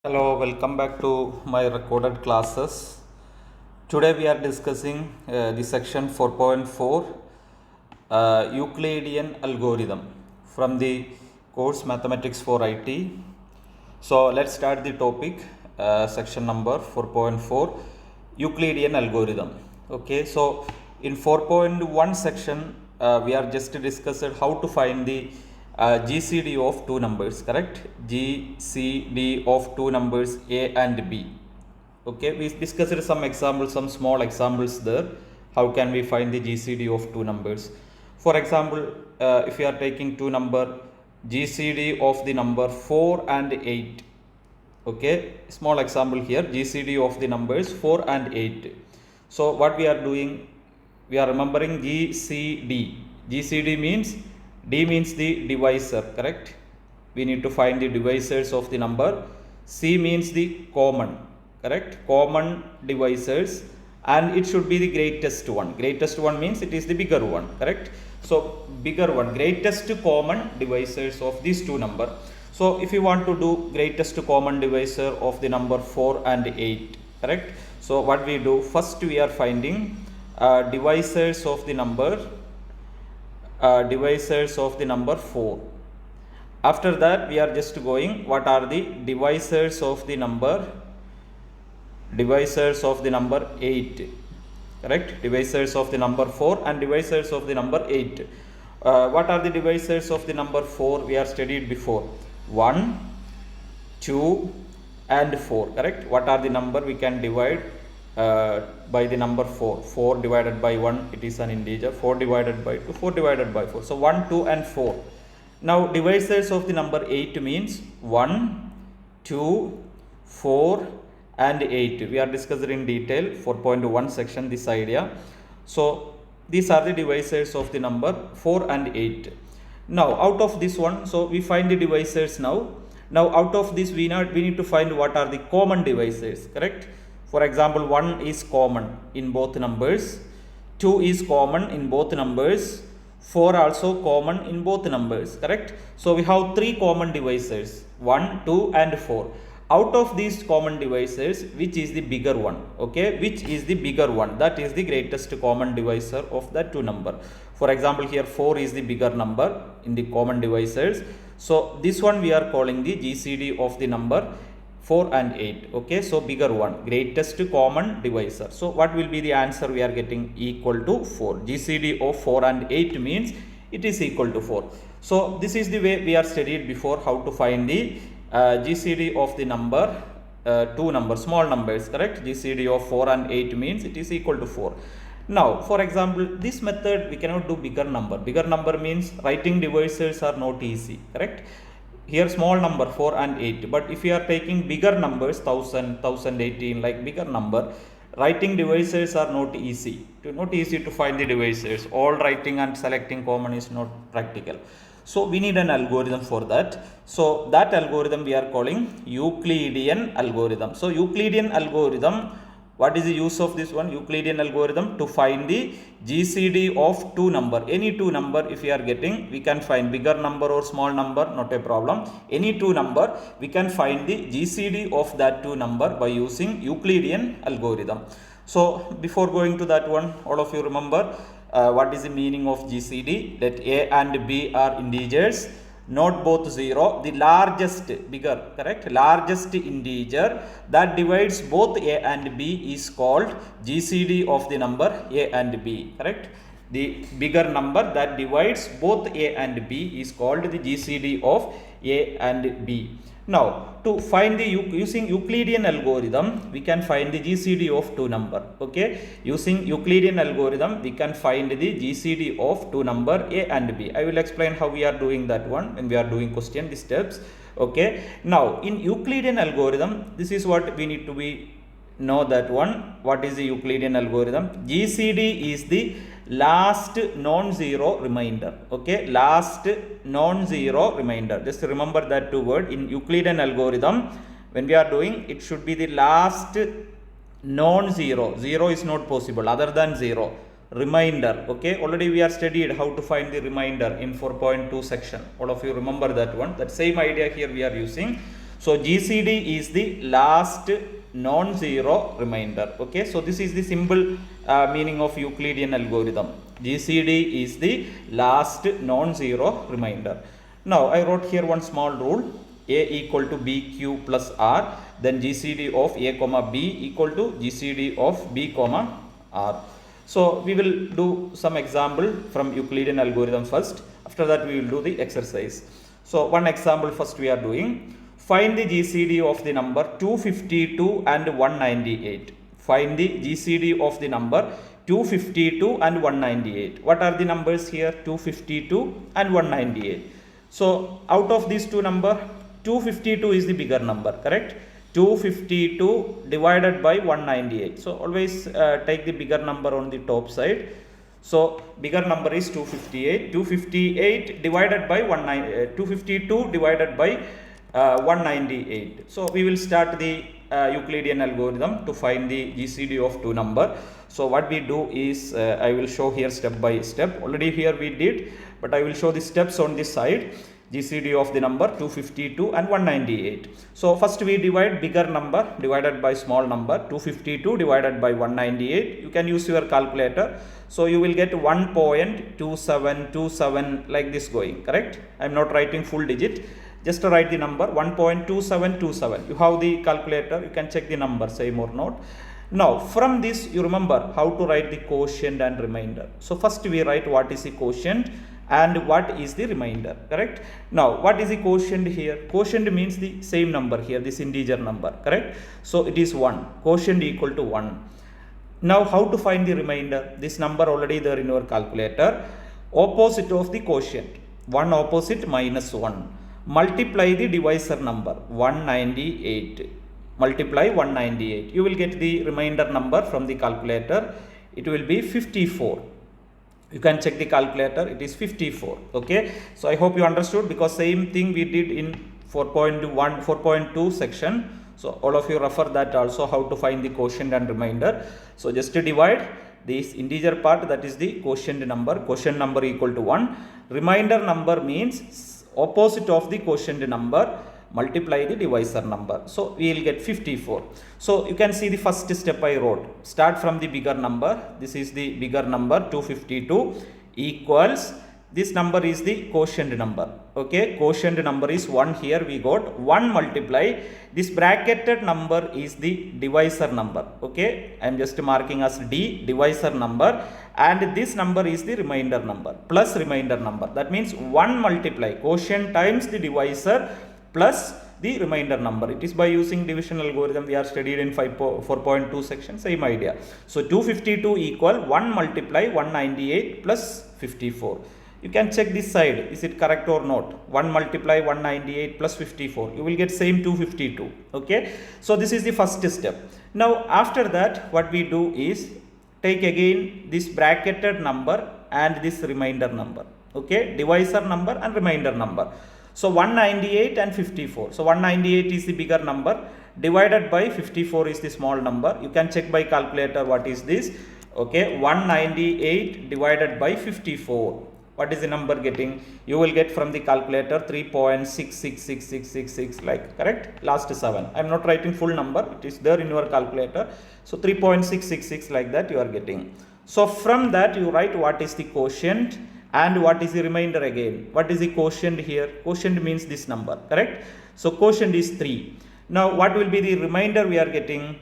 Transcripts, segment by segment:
Hello, welcome back to my recorded classes. Today we are discussing the section 4.4 Euclidean Algorithm from the course Mathematics for IT. So let's start the topic, section number 4.4 Euclidean Algorithm. Okay, so in 4.1 section we are just discussed how to find the GCD of two numbers, correct? GCD of two numbers A and B. Okay, we discussed some examples, some small examples there. How can we find the GCD of two numbers? For example, if you are taking two number, GCD of the number 4 and 8. Okay, small example here, GCD of the numbers 4 and 8. So what we are doing, we are remembering GCD. GCD means, D means the divisor, correct? We need to find the divisors of the number. C means the common, correct? Common divisors, and it should be the greatest one. Greatest one means it is the bigger one, correct? So bigger one, greatest common divisors of these two number. So if you want to do greatest common divisor of the number 4 and 8, correct? So what we do, first we are finding divisors of the number 4. After that we are just going, what are the divisors of the number 8, correct? Divisors of the number 4 and divisors of the number 8. What are the divisors of the number 4? We are studied before, 1, 2 and 4, correct? What are the number we can divide by the number 4? 4 divided by 1, it is an integer. 4 divided by 2, 4 divided by 4. So 1, 2 and 4. Now divisors of the number 8 means 1, 2, 4 and 8. We are discussing in detail 4.1 section this idea. So these are the divisors of the number 4 and 8. Now out of this one, so we find the divisors now. Now out of this we need to find what are the common divisors, correct? For example, 1 is common in both numbers, 2 is common in both numbers, 4 also common in both numbers, correct? So we have 3 common divisors, 1, 2 and 4. Out of these common divisors, which is the bigger one? Okay, which is the bigger one? That is the greatest common divisor of that two number. For example, here 4 is the bigger number in the common divisors. So this one we are calling the GCD of the number 4 and 8. Okay, so bigger one, greatest common divisor. So what will be the answer we are getting? Equal to 4. GCD of 4 and 8 means it is equal to 4. So this is the way we are studied before, how to find the GCD of the number, two numbers, small numbers, correct? GCD of 4 and 8 means it is equal to 4. Now, for example, this method we cannot do bigger number. Bigger number means writing divisors are not easy, correct? Here small number 4 and 8. But if you are taking bigger numbers, 1000, 1018, like bigger number, writing divisors are not easy. Not easy to find the divisors. All writing and selecting common is not practical. So we need an algorithm for that. So that algorithm we are calling Euclidean algorithm. So Euclidean algorithm, what is the use of this one? Euclidean algorithm to find the GCD of two number. Any two number if we are getting, we can find bigger number or small number, not a problem. Any two number, we can find the GCD of that two number by using Euclidean algorithm. So before going to that one, all of you remember what is the meaning of GCD? That A and B are integers, not both 0. The largest, bigger, correct? Largest integer that divides both A and B is called GCD of the number A and B, correct? The bigger number that divides both A and B is called the GCD of A and B. Now, to find the using Euclidean algorithm, we can find the GCD of two number. Okay, using Euclidean algorithm, we can find the GCD of two number A and B. I will explain how we are doing that one when we are doing question, the steps. Okay, now in Euclidean algorithm, this is what we need to know that one. What is the Euclidean algorithm? GCD is the last non-zero remainder. Okay, last non-zero remainder. Just remember that two word in Euclidean algorithm. When we are doing, it should be the last non-zero. Zero is not possible other than 0. Remainder. Okay, already we are studied how to find the remainder in 4.2 section. All of you remember that one. That same idea here we are using. So GCD is the last non-zero remainder. Okay, so this is the simple meaning of Euclidean algorithm. GCD is the last non-zero remainder. Now I wrote here one small rule: A equal to BQ plus R, then GCD of A comma B equal to GCD of B comma R. So we will do some example from Euclidean algorithm first. After that we will do the exercise. So one example first we are doing. Find the GCD of the number 252 and 198. Find the GCD of the number 252 and 198. What are the numbers here? 252 and 198. So out of these two numbers, 252 is the bigger number, correct? 252 divided by 198. So always take the bigger number on the top side. So bigger number is 258. 258 divided by 252 divided by 198. So we will start the Euclidean algorithm to find the GCD of two number. So what we do is I will show here step by step. Already here we did, but I will show the steps on this side. GCD of the number 252 and 198. So first we divide bigger number divided by small number. 252 divided by 198. You can use your calculator. So you will get 1.2727 like this going, correct? I am not writing full digit. Just to write the number 1.2727. You have the calculator, you can check the number, same or not. Now from this you remember how to write the quotient and remainder. So first we write what is the quotient and what is the remainder, correct? Now what is the quotient here? Quotient means the same number here, this integer number, correct? So it is 1. Quotient equal to 1. Now how to find the remainder? This number already there in your calculator. Opposite of the quotient, 1 opposite minus 1. Multiply the divisor number 198. Multiply 198. You will get the remainder number from the calculator. It will be 54. You can check the calculator. It is 54. Okay. So I hope you understood, because same thing we did in 4.2 section. So all of you refer that also, how to find the quotient and remainder. So just to divide this integer part, that is the quotient number. Quotient number equal to 1. Remainder number means opposite of the quotient number, multiply the divisor number. So we will get 54. So you can see the first step I wrote. Start from the bigger number. This is the bigger number 252 equals, this number is the quotient number. Okay, quotient number is 1. Here we got 1 multiply, this bracketed number is the divisor number. Okay, I am just marking as D, divisor number, and this number is the remainder number plus remainder number. That means 1 multiply quotient times the divisor plus the remainder number. It is by using division algorithm we are studied in 4.2 section, same idea. So 252 equal 1 multiply 198 plus 54. You can check this side, is it correct or not? 1 multiply 198 plus 54. You will get same 252. Okay. So this is the first step. Now after that what we do is take again this bracketed number and this remainder number. Okay. Divisor number and remainder number. So 198 and 54. So 198 is the bigger number, divided by 54 is the small number. You can check by calculator what is this. Okay, 198 divided by 54. What is the number getting? You will get from the calculator 3.666666 like, correct? Last 7. I am not writing full number. It is there in your calculator. So 3.666 like that you are getting. So from that you write what is the quotient and what is the remainder again. What is the quotient here? Quotient means this number, correct? So quotient is 3. Now what will be the remainder we are getting?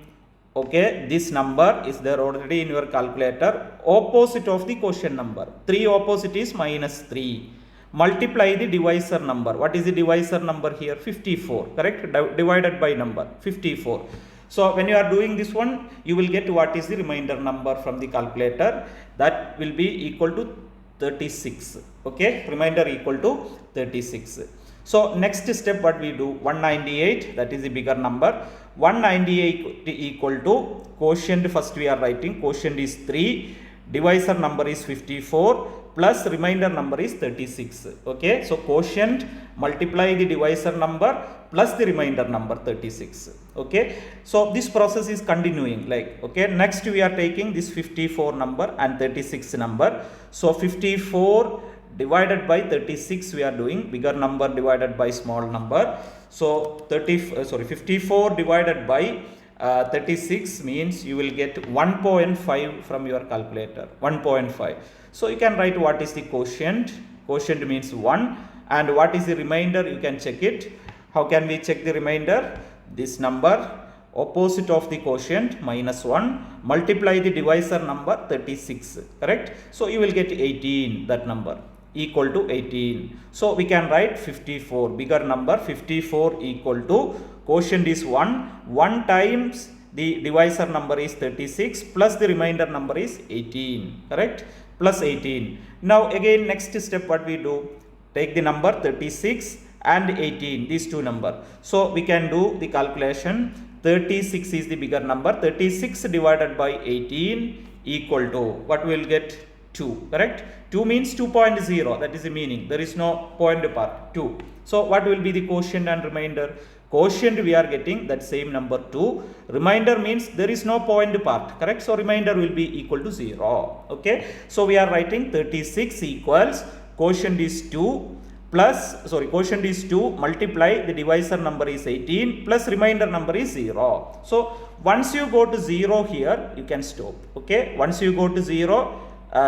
Okay, this number is there already in your calculator, opposite of the quotient number. 3 opposite is minus 3. Multiply the divisor number. What is the divisor number here? 54, correct? Divided by number 54. So when you are doing this one, you will get what is the remainder number from the calculator. That will be equal to 36. Okay, remainder equal to 36. So next step what we do, 198, that is the bigger number. 198 equal to quotient, first we are writing quotient is 3, divisor number is 54 plus remainder number is 36. Okay, so quotient multiply the divisor number plus the remainder number 36. Okay, so this process is continuing like, okay, next we are taking this 54 number and 36 number. So 54 divided by 36 we are doing, bigger number divided by small number. So 54 divided by 36 means you will get 1.5 from your calculator, 1.5. So you can write what is the quotient. Quotient means 1, and what is the remainder, you can check it. How can we check the remainder? This number, opposite of the quotient, -1, multiply the divisor number 36, correct? So you will get 18, that number equal to 18. So we can write 54, bigger number 54 equal to quotient is 1 times the divisor number is 36 plus the remainder number is 18, correct? Plus 18. Now again next step what we do, take the number 36 and 18, these two number. So we can do the calculation. 36 is the bigger number, 36 divided by 18 equal to, what we will get? 2, correct? 2 means 2.0, that is the meaning, there is no point part, 2. So what will be the quotient and remainder? Quotient we are getting that same number 2, remainder means there is no point part, correct? So remainder will be equal to 0, okay? So we are writing 36 equals, quotient is 2 plus, quotient is 2, multiply the divisor number is 18 plus remainder number is 0. So once you go to 0 here, you can stop, okay? Once you go to 0,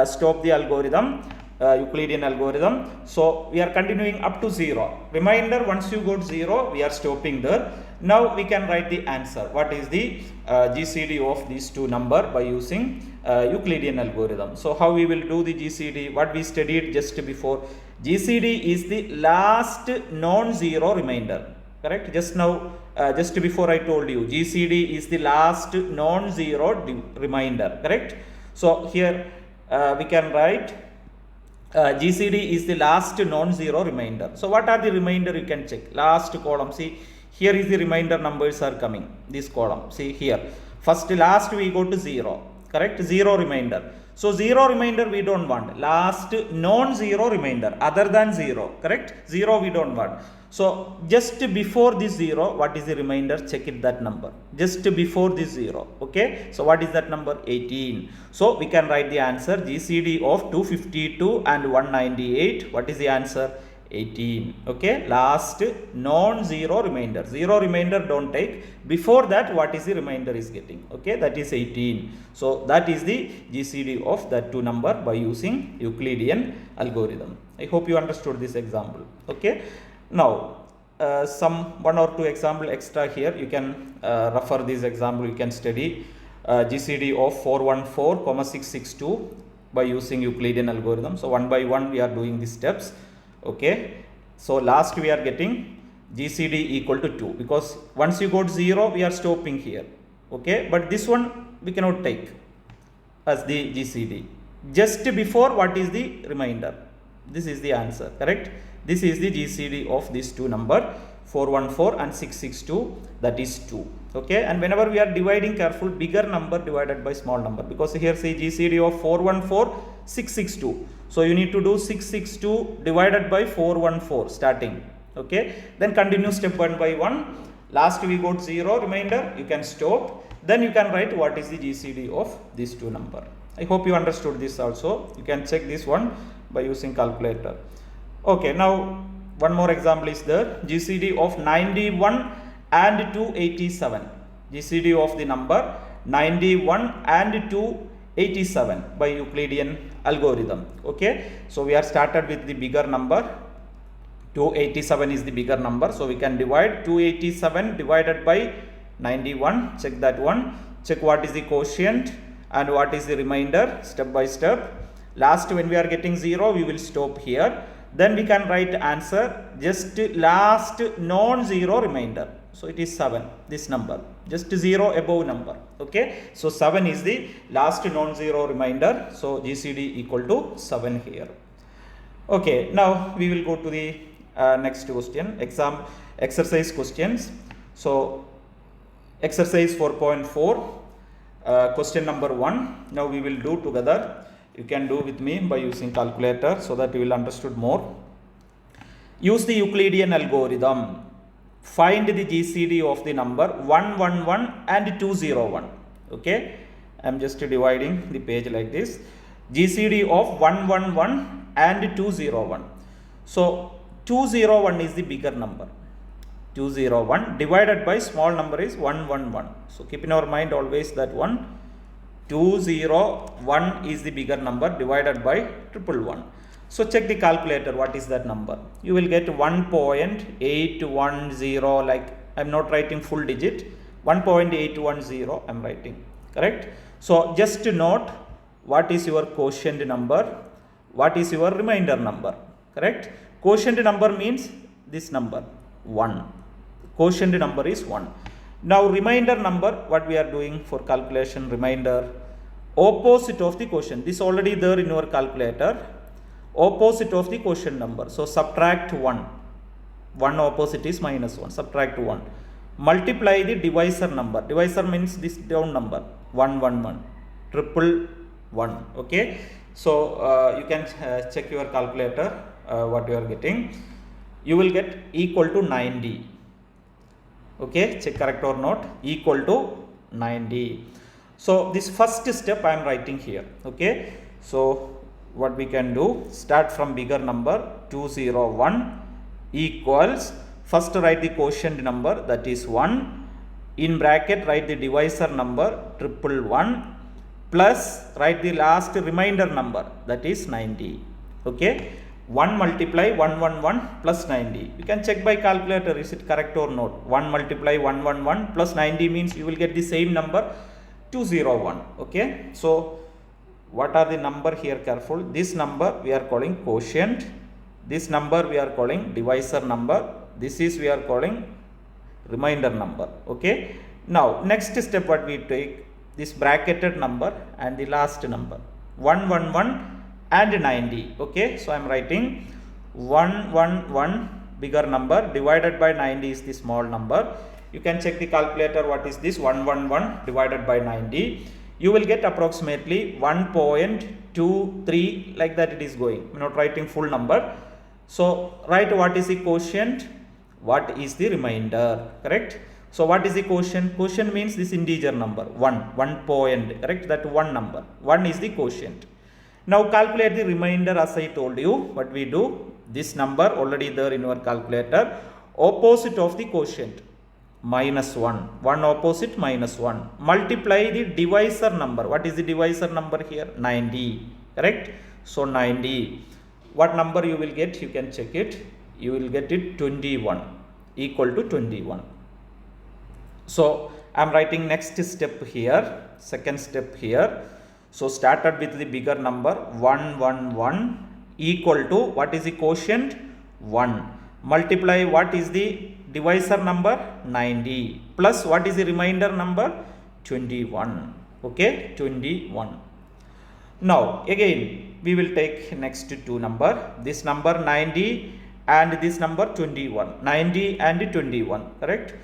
stop the algorithm, Euclidean algorithm. So we are continuing up to 0. Remainder, once you go to 0, we are stopping there. Now we can write the answer. What is the GCD of these two number by using Euclidean algorithm? So how we will do the GCD? What we studied just before. GCD is the last non-zero remainder. Correct? Just now, just before I told you, GCD is the last non-zero remainder. Correct? So here we can write GCD is the last non-zero remainder. So what are the remainder, you can check. Last column, see here is the remainder numbers are coming, this column, see here. First last we go to 0, correct? 0 remainder. So 0 remainder we don't want. Last non-zero remainder other than 0, correct? 0 we don't want. So just before this 0, what is the remainder? Check it, that number. Just before this 0, okay? So what is that number? 18. So we can write the answer GCD of 252 and 198. What is the answer? 18, okay? Last non-zero remainder. 0 remainder don't take. Before that, what is the remainder is getting? Okay, that is 18. So that is the GCD of that two number by using Euclidean algorithm. I hope you understood this example, okay? Now, some one or two example extra here. You can refer this example. You can study GCD of 414, 662 by using Euclidean algorithm. So one by one we are doing the steps. Okay. So last we are getting GCD equal to 2 because once you go to 0 we are stopping here. Okay. But this one we cannot take as the GCD. Just before, what is the remainder? This is the answer. Correct. This is the GCD of these two number 414 and 662, that is 2. Okay, and whenever we are dividing, careful, bigger number divided by small number, because here say GCD of 414 662. So you need to do 662 divided by 414 starting. Okay, then continue step one by one. Last we got 0 remainder, you can stop. Then you can write what is the GCD of these two number. I hope you understood this also. You can check this one by using calculator. Okay, now one more example is there. GCD of 91 and 287. GCD of the number 91 and 287 by Euclidean algorithm. Okay, so we are started with the bigger number. 287 is the bigger number. So we can divide 287 divided by 91. Check that one. Check what is the quotient and what is the remainder step by step. Last, when we are getting 0, we will stop here. Then we can write answer just last non-zero remainder. So it is 7, this number, just 0 above number. Okay, so 7 is the last non-zero remainder. So GCD equal to 7 here. Okay, now we will go to the next question, exercise questions. So exercise 4.4, question number 1. Now we will do together. You can do with me by using calculator so that you will understood more. Use the Euclidean algorithm. Find the GCD of the number 111 and 201. Okay, I am just dividing the page like this. GCD of 111 and 201. So 201 is the bigger number. 201 divided by small number is 111. So keep in our mind always that one. 201 is the bigger number divided by 111. So check the calculator, what is that number? You will get 1.810, like I am not writing full digit, 1.810 I am writing, correct? So just to note, what is your quotient number, what is your remainder number, correct? Quotient number means this number, 1. Quotient number is 1. Now remainder number, what we are doing for calculation, remainder, opposite of the quotient. This already there in your calculator, opposite of the quotient number. So subtract 1. 1 opposite is minus 1, subtract 1. Multiply the divisor number. Divisor means this down number, 111, 111, okay. So you can check your calculator, what you are getting. You will get equal to 90. Okay, check correct or not, equal to 90. So this first step I am writing here, okay. So what we can do, start from bigger number, 201 equals, first write the quotient number, that is 1, in bracket write the divisor number, 111, plus write the last remainder number, that is 90, okay. 1 multiply 111 plus 90. You can check by calculator, is it correct or not. 1 multiply 111 plus 90 means you will get the same number, 201. Okay. So what are the number here? Careful. This number we are calling quotient. This number we are calling divisor number. This is we are calling remainder number. Okay. Now next step what we take, this bracketed number and the last number, 111 and 90. Okay, so I am writing 111 bigger number divided by 90 is the small number. You can check the calculator, what is this, 111 divided by 90. You will get approximately 1.23, like that it is going. I am not writing full number. So write what is the quotient, what is the remainder, correct? So what is the quotient? Quotient means this integer number, 1 point, correct? That one number, 1 is the quotient. Now calculate the remainder as I told you. What we do, this number already there in your calculator, opposite of the quotient, minus 1, 1 opposite minus 1, multiply the divisor number. What is the divisor number here? 90, correct? So 90, what number you will get? You can check it. You will get it 21, equal to 21. So I am writing next step here, second step here. So started with the bigger number, 111 equal to, what is the quotient? 1. Multiply what is the divisor number? 90, plus what is the remainder number? 21. Okay, 21. Now again we will take next two number, this number 90 and this number 21, 90 and 21, correct?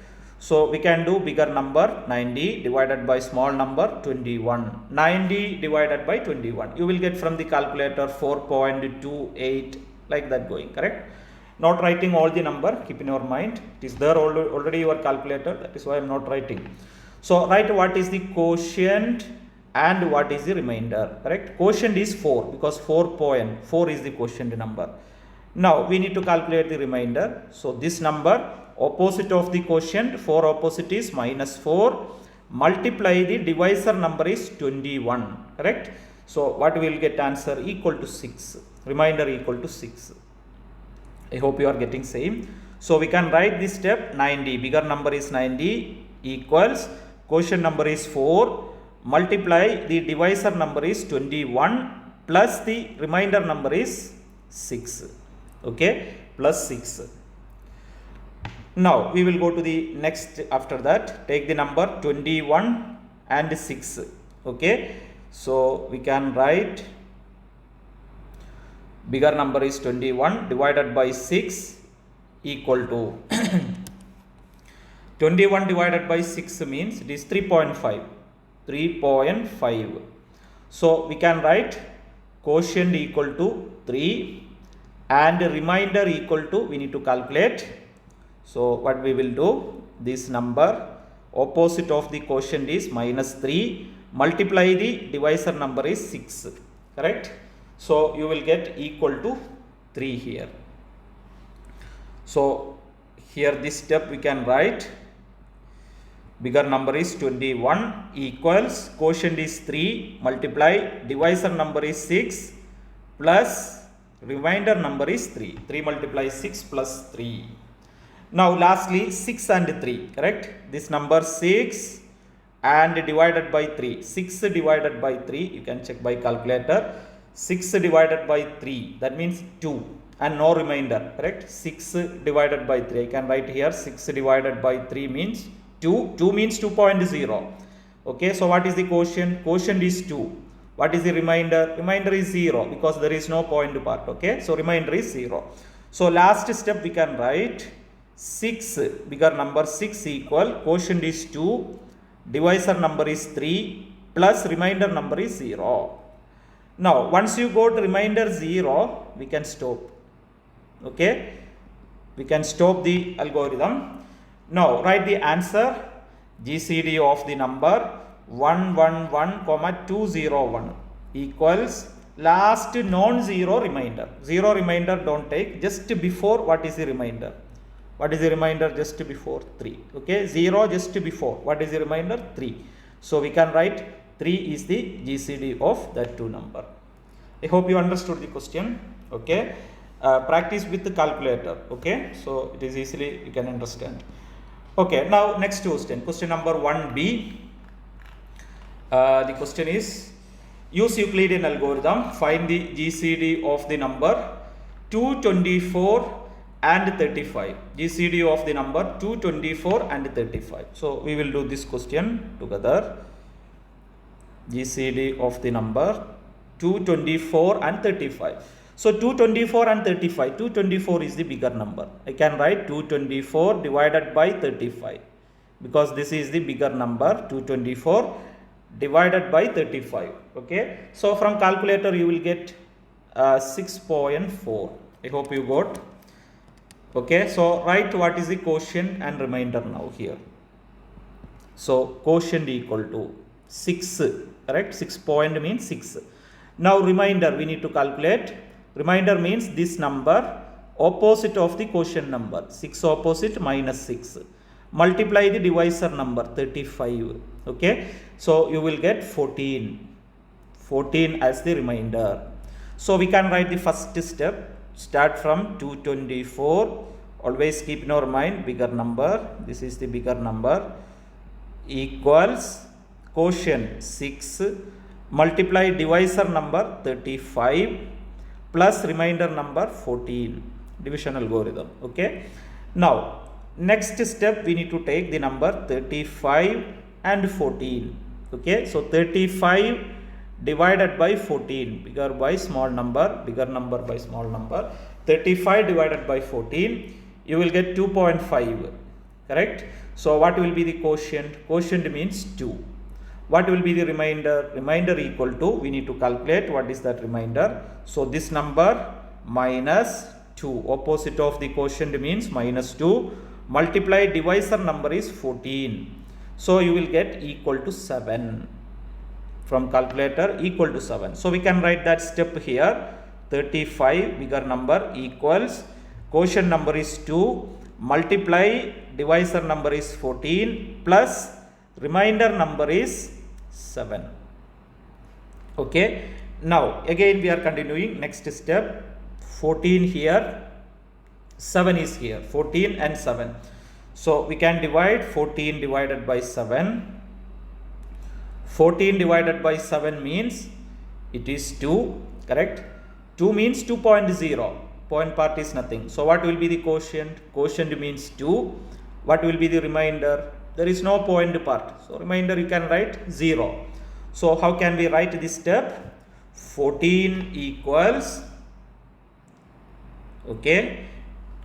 So we can do bigger number, 90 divided by small number, 21. 90 divided by 21. You will get from the calculator 4.28, like that going, correct? Not writing all the number, keep in your mind. It is there already your calculator, that is why I am not writing. So write what is the quotient and what is the remainder, correct? Quotient is 4 because 4 is the quotient number. Now we need to calculate the remainder. So this number, opposite of the quotient, 4 opposite is minus 4, multiply the divisor number is 21, correct? So what we will get answer, equal to 6, remainder equal to 6. I hope you are getting same. So we can write this step, 90, bigger number is 90 equals, quotient number is 4, multiply the divisor number is 21 plus the remainder number is 6, okay, plus 6. Now we will go to the next, after that take the number 21 and 6, okay. So we can write bigger number is 21 divided by 6 equal to 21 divided by 6 means it is 3.5. So we can write quotient equal to 3 and remainder equal to, we need to calculate. So what we will do, this number opposite of the quotient is minus 3, multiply the divisor number is 6, correct? So you will get equal to 3 here. So here this step we can write bigger number is 21 equals quotient is 3 multiply divisor number is 6 plus remainder number is 3. 3 multiply 6 plus 3. Now lastly 6 and 3, correct? This number 6 and divided by 3. 6 divided by 3, you can check by calculator. 6 divided by 3, that means 2 and no remainder, correct? 6 divided by 3, I can write here 6 divided by 3 means 2. 2 means 2.0. Okay, so what is the quotient? Quotient is 2. What is the remainder? Remainder is 0 because there is no point part. Okay, so remainder is 0. So last step we can write 6 bigger number 6 equal quotient is 2, divisor number is 3 plus remainder number is 0. Now once you go to remainder 0, we can stop. Okay, we can stop the algorithm. Now write the answer. GCD of the number 111,201 equals last non-zero remainder. Zero remainder don't take. Just before, what is the remainder? What is the remainder just before? 3. Okay, 0 just before. What is the remainder? 3. So we can write 3 is the GCD of that two number. I hope you understood the question. Okay, practice with the calculator. Okay, so it is easily you can understand. Okay, now next question. Question number 1b. The question is, use Euclidean algorithm, find the GCD of the number 224 and 35. GCD of the number 224 and 35. So we will do this question together. GCD of the number 224 and 35. So 224 and 35. 224 is the bigger number. I can write 224 divided by 35 because this is the bigger number. 224 divided by 35. Okay, so from calculator you will get 6.4. I hope you got. Okay, so write what is the quotient and remainder now here. So quotient equal to 6, correct? 6 point means 6. Now remainder we need to calculate. Remainder means this number opposite of the quotient number. 6 opposite minus 6. Multiply the divisor number 35. Okay, so you will get 14 as the remainder. So we can write the first step. Start from 224. Always keep in our mind bigger number. This is the bigger number. Equals quotient 6 multiply divisor number 35 plus remainder number 14. Division algorithm. Okay, now next step we need to take the number 35 and 14. Okay, so 35 divided by 14, bigger by small number, bigger number by small number. 35 divided by 14, you will get 2.5, correct? So what will be the quotient? Quotient means 2. What will be the remainder? Remainder equal to, we need to calculate what is that remainder. So this number minus 2, opposite of the quotient means minus 2, multiply divisor number is 14. So you will get equal to 7. From calculator equal to 7. So we can write that step here. 35 bigger number equals quotient number is 2 multiply divisor number is 14 plus remainder number is 7. Okay, now again we are continuing next step. 14 here, 7 is here, 14 and 7. So we can divide 14 divided by 7. 14 divided by 7 means it is 2, correct? 2 means 2.0. Point part is nothing. So what will be the quotient? Quotient means 2. What will be the remainder? There is no point part. So remainder you can write 0. So how can we write this step? 14 equals, okay,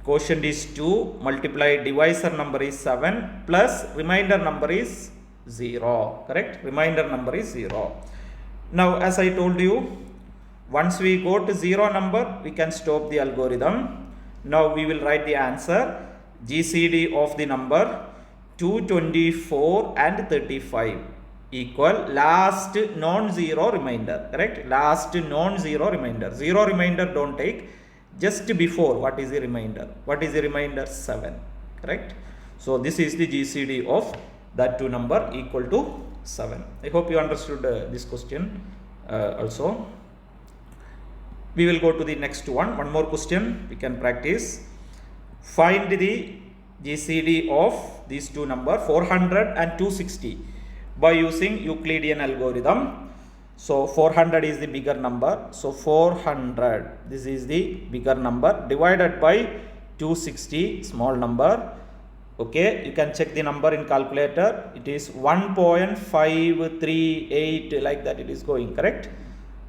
quotient is 2 multiply divisor number is 7 plus remainder number is 0, correct? Remainder number is 0. Now as I told you, once we go to 0 number, we can stop the algorithm. Now we will write the answer. GCD of the number 224 and 35. equal last non-zero remainder, correct? Last non-zero remainder. Zero remainder don't take. Just before, what is the remainder? What is the remainder? 7, correct? So this is the GCD of that two number equal to 7. I hope you understood this question also. We will go to the next one. One more question we can practice. Find the GCD of these two number 400 and 260 by using Euclidean algorithm. So 400 is the bigger number. So 400, this is the bigger number, divided by 260, small number. Okay, you can check the number in calculator. It is 1.538, like that it is going, correct?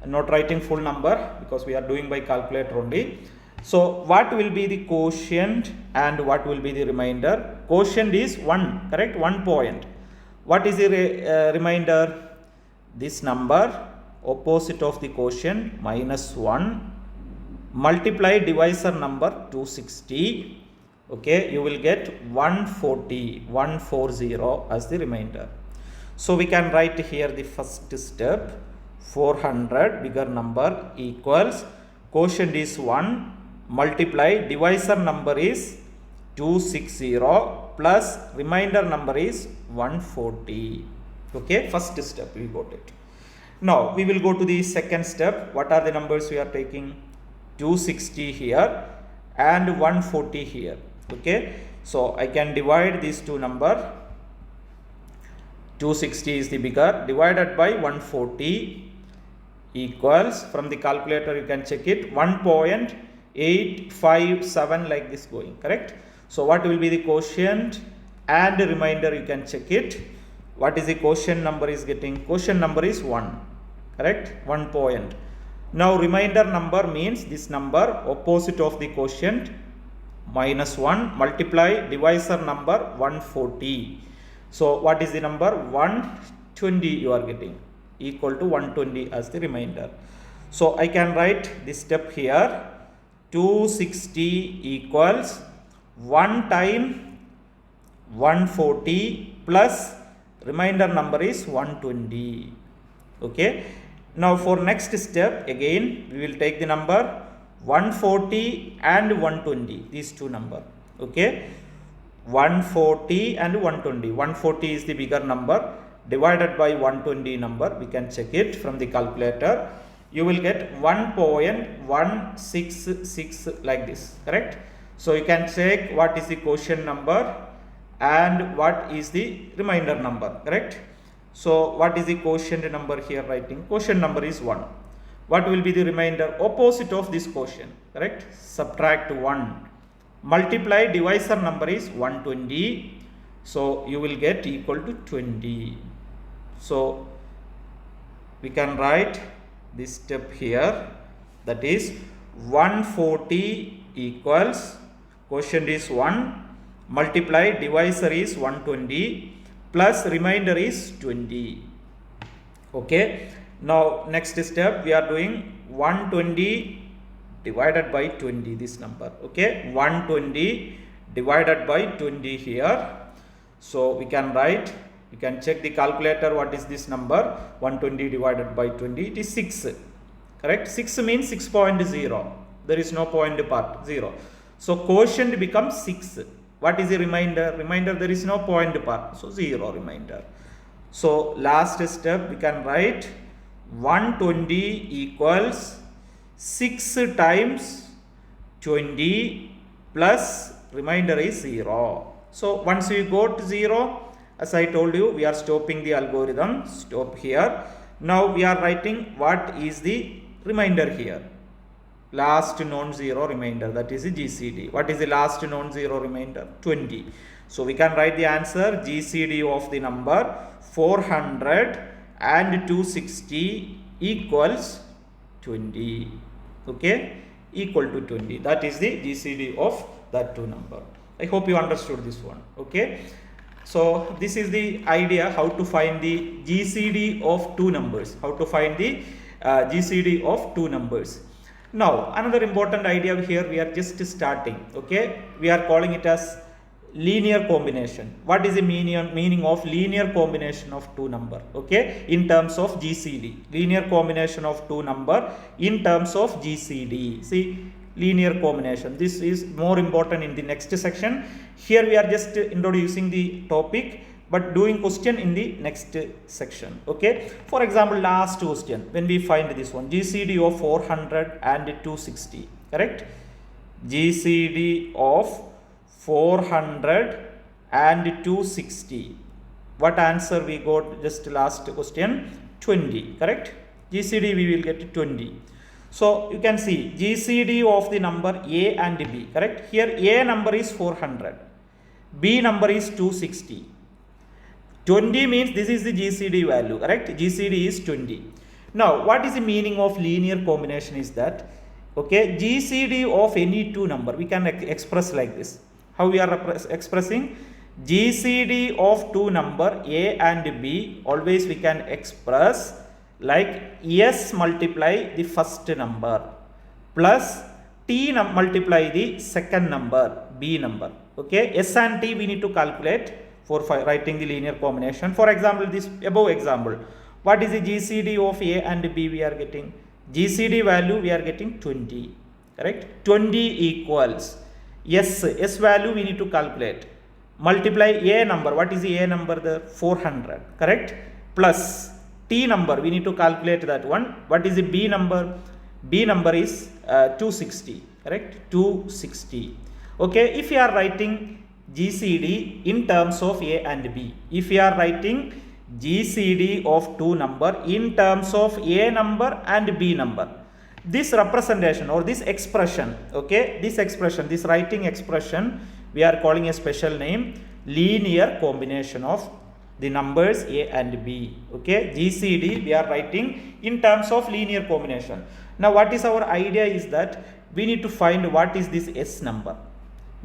I'm not writing full number because we are doing by calculator only. So what will be the quotient and what will be the remainder? Quotient is 1, correct? 1 point. What is the remainder? This number, opposite of the quotient, -1, multiply divisor number 260. Okay, you will get 140 as the remainder. So we can write here the first step. 400 bigger number equals quotient is 1, multiply divisor number is 260 plus remainder number is 140. Okay, first step we got it. Now we will go to the second step. What are the numbers we are taking? 260 here and 140 here. Okay, so I can divide these two number. 260 is the bigger, divided by 140 equals, from the calculator you can check it, 1.857, like this going, correct? So what will be the quotient and remainder? You can check it. What is the quotient number is getting? Quotient number is 1, correct? 1 point. Now remainder number means this number opposite of the quotient, -1, multiply divisor number 140. So what is the number? 120 you are getting, equal to 120 as the remainder. So I can write this step here. 260 equals 1 time 140 plus remainder number is 120. Okay, now for next step again we will take the number 140 and 120, these two number. Okay, 140 and 120. 140 is the bigger number, divided by 120 number. We can check it from the calculator. You will get 1.166, like this, correct? So you can check what is the quotient number and what is the remainder number, correct? So what is the quotient number here writing? Quotient number is 1. What will be the remainder? Opposite of this quotient, correct? Subtract 1. Multiply divisor number is 120. So you will get equal to 20. So we can write this step here, that is 140 equals quotient is 1, multiply divisor is 120 plus remainder is 20. Okay, now next step we are doing 120 divided by 20, this number. Okay, 120 divided by 20 here. So we can write, you can check the calculator, what is this number? 120 divided by 20, it is 6, correct? 6 means 6.0, there is no point part, 0. So quotient becomes 6. What is the remainder? Remainder, there is no point part, so 0 remainder. So last step we can write 120 equals 6 times 20 plus remainder is 0. So once we go to 0, as I told you, we are stopping the algorithm. Stop here. Now we are writing what is the remainder here. Last non-zero remainder, that is the GCD. What is the last non-zero remainder? 20. So we can write the answer. GCD of the number 400 and 260 equals 20. Okay, equal to 20. That is the GCD of that two number. I hope you understood this one. Okay, so this is the idea how to find the GCD of two numbers. How to find the GCD of two numbers. Now another important idea here, we are just starting. Okay, we are calling it as linear combination. What is the meaning of linear combination of two number? Okay, in terms of GCD, linear combination of two number in terms of GCD. See, linear combination, this is more important in the next section. Here we are just introducing the topic but doing question in the next section. Okay, for example, last question, when we find this one, GCD of 400 and 260, correct? GCD of 400 and 260. What answer we got just last question? 20, correct? GCD we will get 20. So you can see GCD of the number A and B, correct? Here A number is 400, B number is 260. 20 means this is the GCD value, correct? GCD is 20. Now what is the meaning of linear combination is that, okay, GCD of any two number we can express like this. How we are expressing? GCD of two number A and B, always we can express like S multiply the first number plus T multiply the second number, B number. Okay, S and T we need to calculate for writing the linear combination. For example, this above example, what is the GCD of A and B we are getting? GCD value we are getting 20, correct? 20 equals S value we need to calculate, multiply A number, what is the A number there? 400, correct? Plus T number we need to calculate that one, what is the B number? B number is 260, correct? 260. Okay, if you are writing GCD in terms of A and B, if you are writing GCD of two number in terms of A number and B number, this representation or this expression, okay, this expression, this writing expression, we are calling a special name linear combination of the numbers A and B. Okay, GCD we are writing in terms of linear combination. Now what is our idea is that we need to find what is this S number,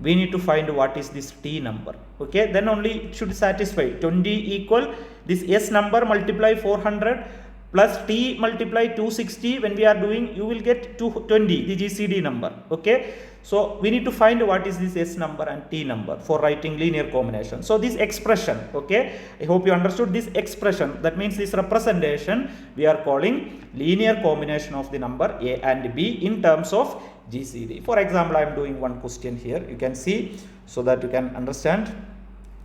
we need to find what is this T number. Okay, then only it should satisfy. 20 equal this S number multiply 400 plus T multiply 260. When we are doing, you will get 220, the GCD number. Okay, so we need to find what is this S number and T number for writing linear combination. So this expression, okay, I hope you understood this expression, that means this representation we are calling linear combination of the number A and B in terms of GCD. For example, I am doing one question here, you can see, so that you can understand.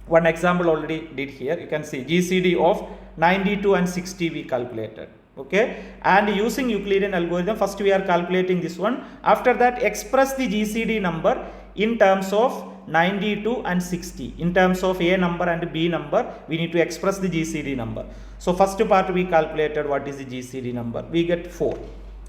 One example already did here, you can see GCD of 92 and 60 we calculated. Okay, and using Euclidean algorithm, first we are calculating this one, after that express the GCD number in terms of 92 and 60, in terms of A number and B number we need to express the GCD number. So first part we calculated what is the GCD number, we get 4.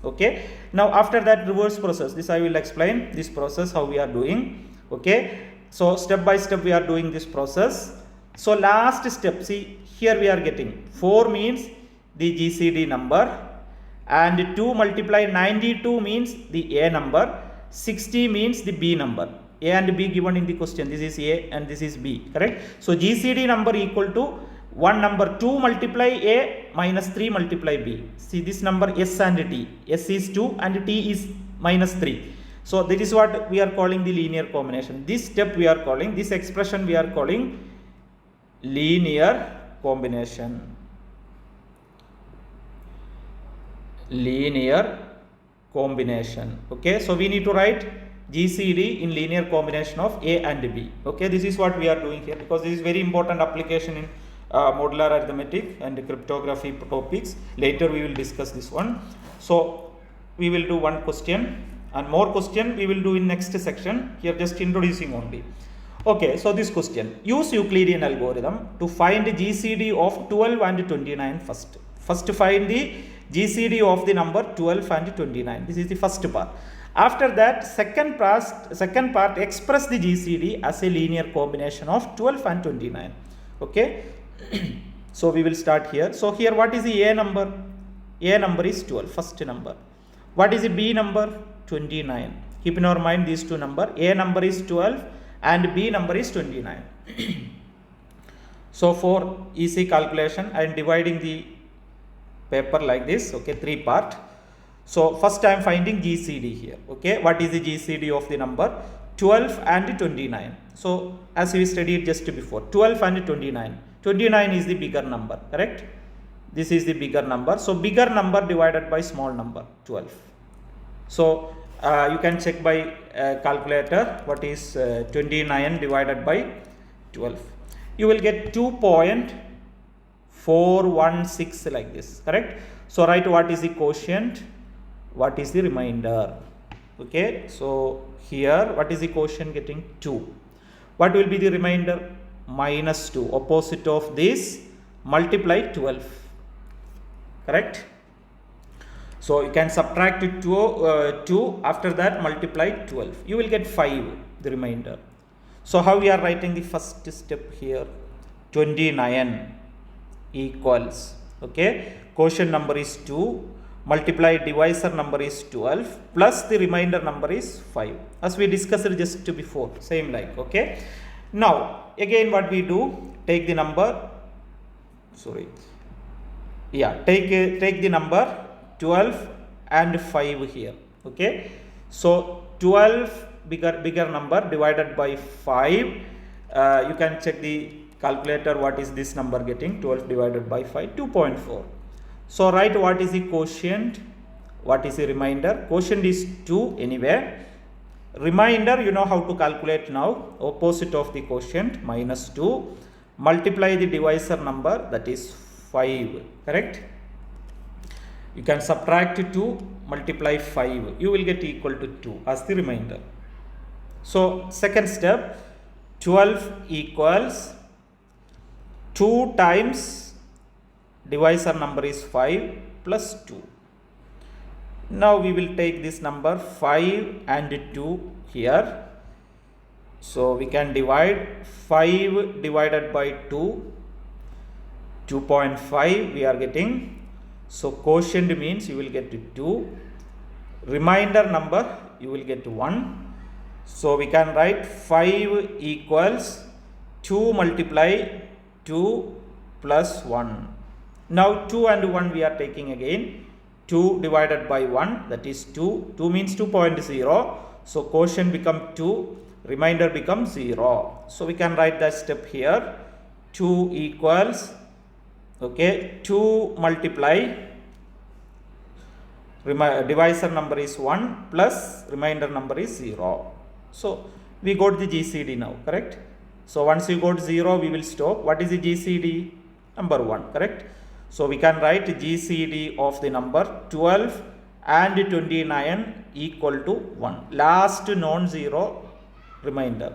Okay, now after that reverse process, this I will explain this process how we are doing. Okay, so step by step we are doing this process. So last step, see here we are getting 4 means the GCD number, and 2 multiply 92 means the A number, 60 means the B number. A and B given in the question, this is A and this is B, correct? So GCD number equal to one number 2 multiply A minus 3 multiply B. See this number S and T, S is 2 and T is minus 3. So that is what we are calling the linear combination. This step we are calling, this expression we are calling linear combination. Linear combination. Okay, so we need to write GCD in linear combination of A and B. Okay, this is what we are doing here, because this is very important application in modular arithmetic and cryptography topics. Later we will discuss this one. So we will do one question, and more question we will do in next section. Here just introducing only. Okay, so this question, use Euclidean algorithm to find GCD of 12 and 29 first. First find the GCD of the number 12 and 29. This is the first part. After that, second part express the GCD as a linear combination of 12 and 29. Okay. So we will start here. So here what is the A number? A number is 12, first number. What is the B number? 29. Keep in our mind these two numbers. A number is 12 and B number is 29. So for easy calculation, I am dividing the paper like this. Okay, 3 part. So first I am finding GCD here. Okay, what is the GCD of the number 12 and 29. So as we studied just before, 12 and 29. 29 is the bigger number, correct? This is the bigger number. So bigger number divided by small number, 12. So you can check by calculator what is 29 divided by 12. You will get 2.416 like this, correct? So write what is the quotient, what is the remainder. Okay, so here what is the quotient getting? 2. What will be the remainder? Minus 2. Opposite of this, multiply 12. Correct? So you can subtract 2, after that multiply 12. You will get 5, the remainder. So how we are writing the first step here? 29 equals, okay, quotient number is 2, multiply divisor number is 12, plus the remainder number is 5. As we discussed just before, same like, okay. Now, again what we do, take the number, take the number 12 and 5 here, okay. So 12 bigger number divided by 5, you can check the calculator what is this number getting, 12 divided by 5, 2.4. So write what is the quotient, what is the remainder. Quotient is 2 anyway. Remainder you know how to calculate now, opposite of the quotient, minus 2, multiply the divisor number, that is 5, correct? You can subtract 2, multiply 5, you will get equal to 2 as the remainder. So second step, 12 equals 2 times divisor number is 5 plus 2. Now we will take this number 5 and 2 here. So we can divide 5 divided by 2, 2.5 we are getting. So quotient means you will get 2. Remainder number you will get 1. So we can write 5 equals 2 multiply 2 plus 1. Now 2 and 1 we are taking again. 2 divided by 1, that is 2. 2 means 2.0. So quotient become 2, remainder becomes 0. So we can write that step here. 2 equals, okay, 2 multiply, divisor number is 1 plus remainder number is 0. So we got the GCD now, correct? So once you got 0, we will stop. What is the GCD? Number 1, correct? So we can write GCD of the number 12 and 29 equal to 1. Last non-zero remainder.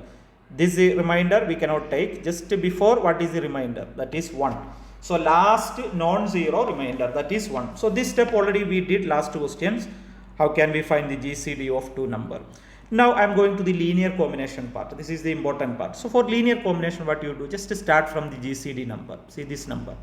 This remainder we cannot take. Just before, what is the remainder? That is 1. So last non-zero remainder, that is 1. So this step already we did last questions. How can we find the GCD of two number? Now I am going to the linear combination part. This is the important part. So for linear combination, what you do? Just start from the GCD number. See this number.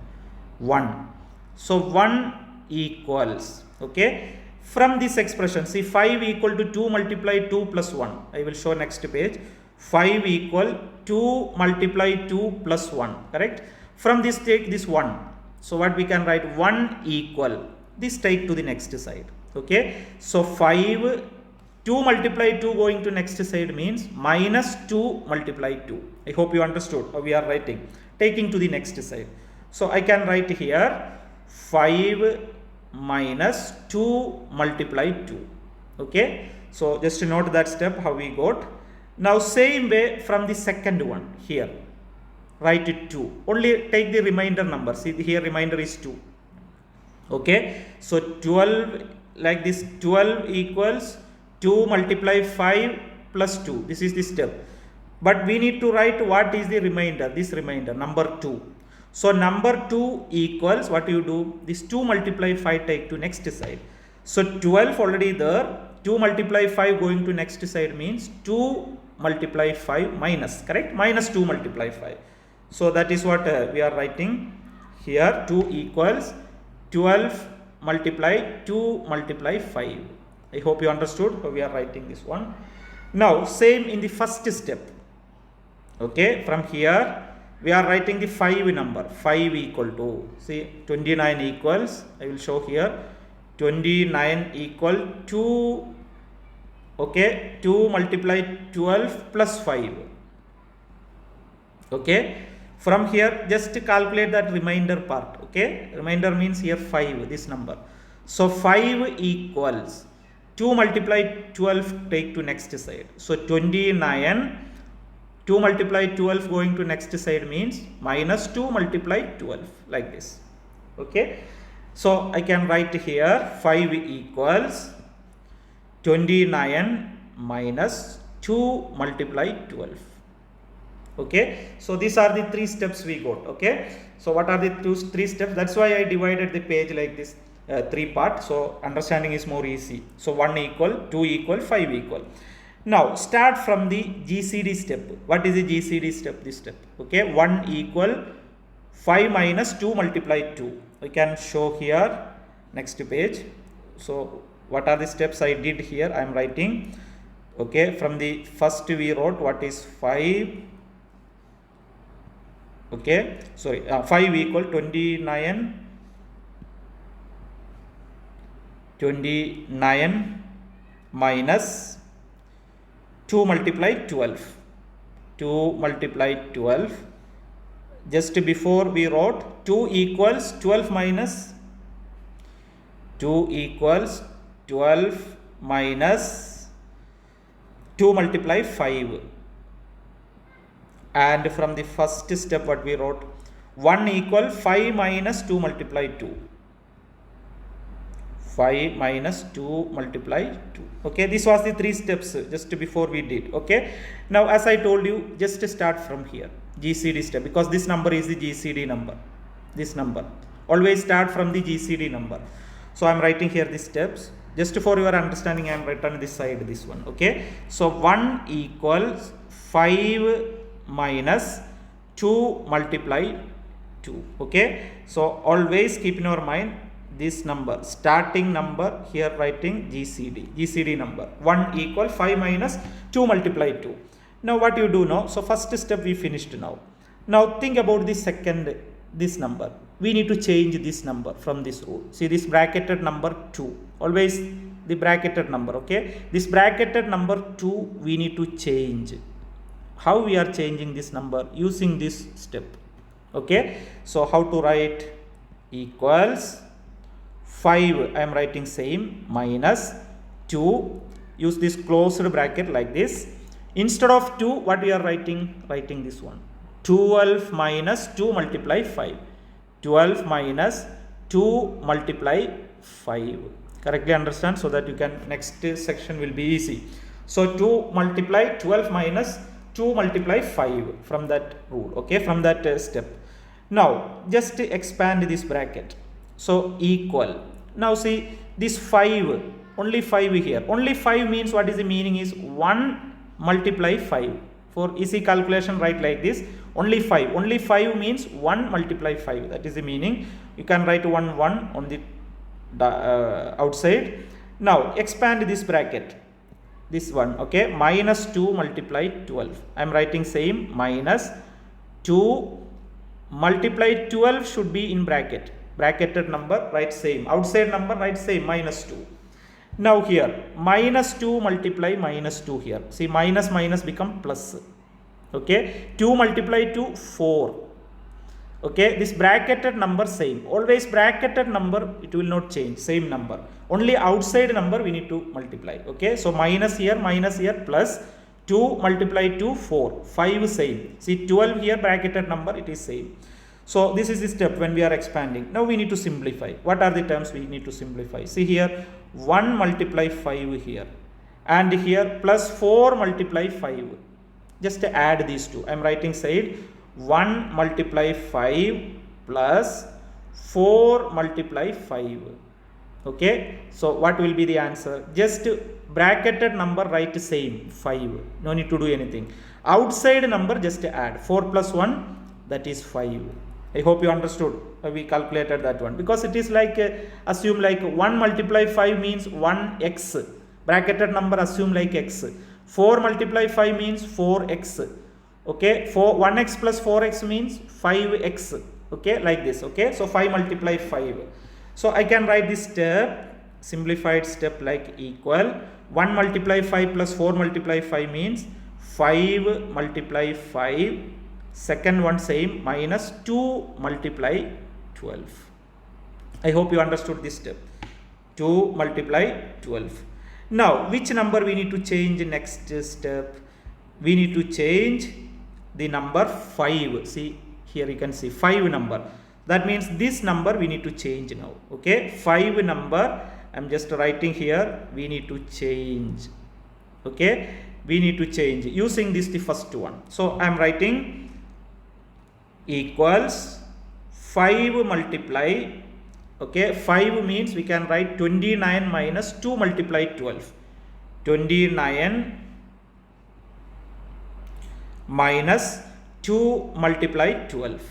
1. So 1 equals, okay, from this expression, see 5 equal to 2 multiply 2 plus 1. I will show next page. 5 equal 2 multiply 2 plus 1, correct? From this take this 1. So what we can write? 1 equal, this take to the next side, okay? So 5, 2 multiply 2 going to next side means minus 2 multiply 2. I hope you understood how we are writing, taking to the next side. So I can write here 5 minus 2 multiply 2. Okay. So just note that step how we got. Now same way from the second one here. Write it 2. Only take the remainder number. See here remainder is 2. Okay. So 12 like this, 12 equals 2 multiply 5 plus 2. This is the step. But we need to write what is the remainder. This remainder number 2. So number 2 equals, what you do? This 2 multiply 5 take to next side. So 12 already there. 2 multiply 5 going to next side means 2 multiply 5 minus, correct? Minus 2 multiply 5. So that is what we are writing here. 2 equals 12 multiply 2 multiply 5. I hope you understood how we are writing this one. Now same in the first step. Okay, from here we are writing the 5 number. 5 equal to, see 29 equals, I will show here, 29 equal 2, Okay, 2 multiply 12 plus 5. Okay, from here just calculate that remainder part. Okay, remainder means here 5, this number. So 5 equals 2 multiply 12, take to next side. So 29, 2 multiply 12 going to next side means minus 2 multiply 12, like this. Okay, so I can write here 5 equals 29 minus 2 multiply 12. Okay, so these are the 3 steps we got. Okay, so what are the 3 steps? That's why I divided the page like this, 3 parts, so understanding is more easy. So 1 equal, 2 equal, 5 equal. Now start from the GCD step. What is the GCD step? This step. Okay, 1 equal 5 minus 2 multiply 2. We can show here next page. So what are the steps I did here? I am writing. Okay, from the first we wrote what is 5. Okay, sorry, 5 equal 29 minus 2 multiply 12. 2 multiply 12. Just before we wrote 2 equals 12 minus 2 equals 12 minus 2 multiply 5. And from the first step what we wrote, 1 equal 5 minus 2 multiply 2. 5 minus 2 multiply 2. Okay, this was the 3 steps just before we did. Okay, now as I told you, just start from here, GCD step, because this number is the GCD number. This number always start from the GCD number. So I am writing here the steps. Just for your understanding, I am written this side, this one. Okay, so 1 equals 5 minus 2 multiply 2. Okay, so always keep in your mind this number, starting number, here writing GCD number. 1 equal 5 minus 2 multiply 2. Now what you do now? So first step we finished now. Now think about the second, this number. We need to change this number from this rule. See this bracketed number 2. Always the bracketed number. Okay, this bracketed number 2 we need to change. How we are changing this number? Using this step. Okay, so how to write? Equals 5, I am writing same, minus 2, use this closed bracket like this. Instead of 2, what we are writing? Writing this one, 12 minus 2 multiply 5. 12 minus 2 multiply 5. Correctly understand, so that you can, next section will be easy. So 2 multiply 12 minus 2 multiply 5 from that rule. Okay, from that step. Now just expand this bracket. So equal. Now see this 5, only 5 here. Only 5 means, what is the meaning is 1 multiply 5. For easy calculation, write like this. Only 5. Only 5 means 1 multiply 5. That is the meaning. You can write 1 on the outside. Now expand this bracket. This one. Okay. Minus 2 multiply 12. I am writing same, minus 2 multiply 12 should be in bracket. Bracketed number, write same. Outside number, write same, minus 2. Now here, minus 2 multiply minus 2 here. See, minus minus become plus. Okay, 2 multiply 2, 4. Okay, this bracketed number same. Always bracketed number, it will not change, same number. Only outside number we need to multiply. Okay, so minus here, plus 2 multiply 2, 4. 5 same. See, 12 here, bracketed number, it is same. So this is the step when we are expanding. Now we need to simplify. What are the terms we need to simplify? See here, 1 multiply 5 here, and here plus 4 multiply 5. Just add these two. I am writing side 1 multiply 5 plus 4 multiply 5. Okay, so what will be the answer? Just bracketed number write same, 5. No need to do anything. Outside number just add 4 plus 1, that is 5. I hope you understood. We calculated that one, because it is like assume like 1 multiply 5 means 1x. Bracketed number assume like x. 4 multiply 5 means 4x. Okay, 1x plus 4x means 5x. Okay, like this. Okay, so 5 multiply 5. So I can write this step, simplified step, like equal 1 multiply 5 plus 4 multiply 5 means 5 multiply 5, second one same, minus 2 multiply 12. I hope you understood this step. 2 multiply 12. Now, which number we need to change next step? We need to change the number 5. See, here you can see 5 number. That means this number we need to change now. Okay, 5 number, I am just writing here, we need to change. Okay, we need to change using this, the first one. So, I am writing equals 5 multiply. Okay, 5 means we can write 29 minus 2 multiply 12. 29 minus 2 multiply 12.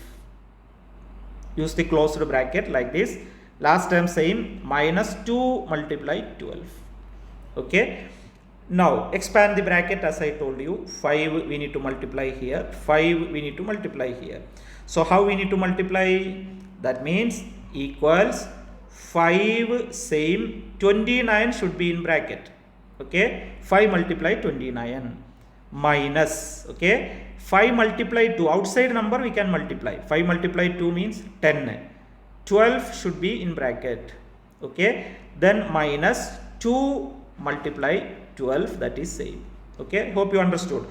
Use the closed bracket like this. Last time same, minus 2 multiply 12. Okay. Now expand the bracket as I told you. 5 we need to multiply here. 5 we need to multiply here. So how we need to multiply? That means equals 5 same, 29 should be in bracket. Okay. 5 multiply 29 minus, okay, 5 multiply 2, outside number we can multiply. 5 multiply 2 means 10. 12 should be in bracket. Okay. Then minus 2 multiply 12, that is same. Okay. Hope you understood.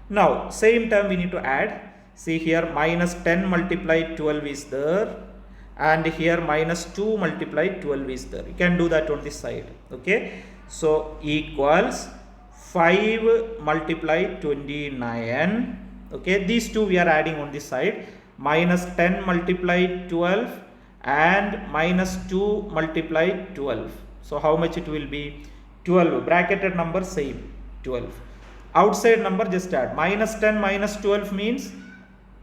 Now same term we need to add. See here, minus 10 multiply 12 is there. And here minus 2 multiply 12 is there. You can do that on this side. Okay. So equals 5 multiply 29. Okay. These two we are adding on this side. Minus 10 multiply 12 and minus 2 multiply 12. So how much it will be? 12. Bracketed number same, 12. Outside number just add. Minus 10 minus 12 means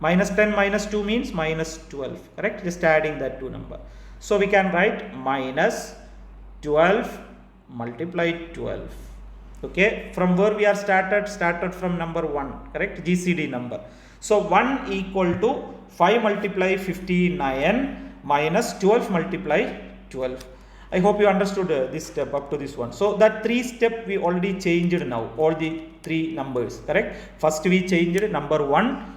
minus 10 minus 2 means minus 12. Correct? Just adding that two number. So we can write minus 12 multiply 12. Okay. From where we are started from number 1. Correct? GCD number. So 1 equal to 5 multiply 59 minus 12 multiply 12. I hope you understood this step up to this one. So that 3 step we already changed now. All the 3 numbers. Correct? First we changed number 1.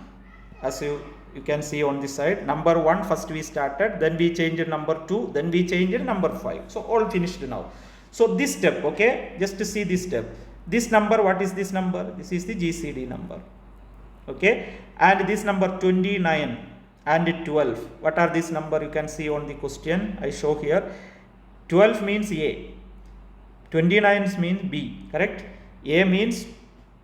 As you can see on this side, number 1 first we started, then we changed number 2, then we changed number 5. So all finished now. So this step, okay, just to see this step. This number, what is this number? This is the GCD number. Okay, and this number 29 and 12. What are this number? You can see on the question I show here. 12 means A, 29 means B. Correct? A means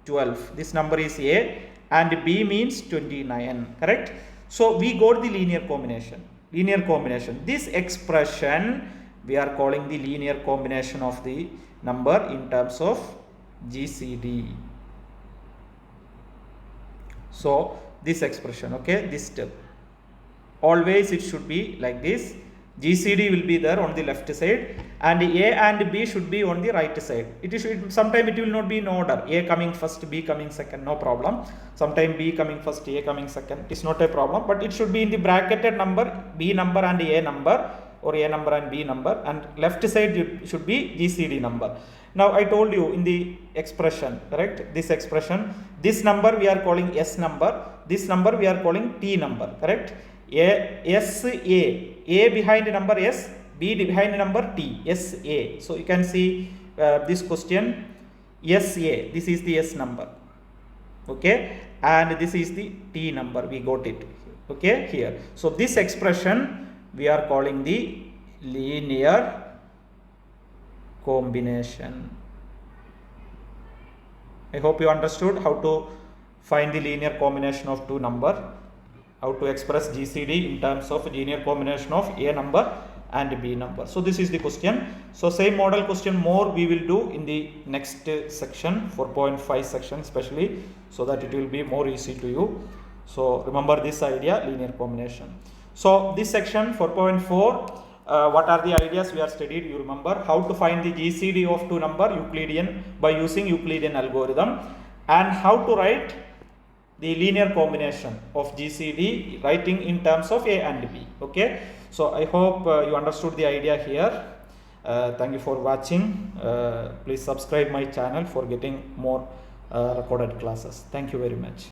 12. This number is A. And B means 29, correct? So we got the linear combination. Linear combination. This expression we are calling the linear combination of the number in terms of GCD. So this expression, okay, this step. Always it should be like this. GCD will be there on the left side and A and B should be on the right side. Sometimes it will not be in order. A coming first, B coming second, no problem. Sometimes B coming first, A coming second. It is not a problem, but it should be in the bracketed number, B number and A number, or A number and B number, and left side should be GCD number. Now I told you in the expression, correct? This expression, this number we are calling S number, this number we are calling T number, correct? A behind number S, B behind number T, SA. So you can see this question, SA, this is the S number, okay, and this is the T number, we got it, okay, here. So this expression we are calling the linear combination. I hope you understood how to find the linear combination of two numbers. How to express GCD in terms of linear combination of A number and B number. So this is the question. So same model question more we will do in the next section, 4.5 section especially, so that it will be more easy to you. So remember this idea, linear combination. So this section 4.4, what are the ideas we are studied? You remember how to find the GCD of two number Euclidean by using Euclidean algorithm, and how to write the linear combination of GCD writing in terms of A and B. Okay. So I hope you understood the idea here. Thank you for watching. Please subscribe my channel for getting more recorded classes. Thank you very much.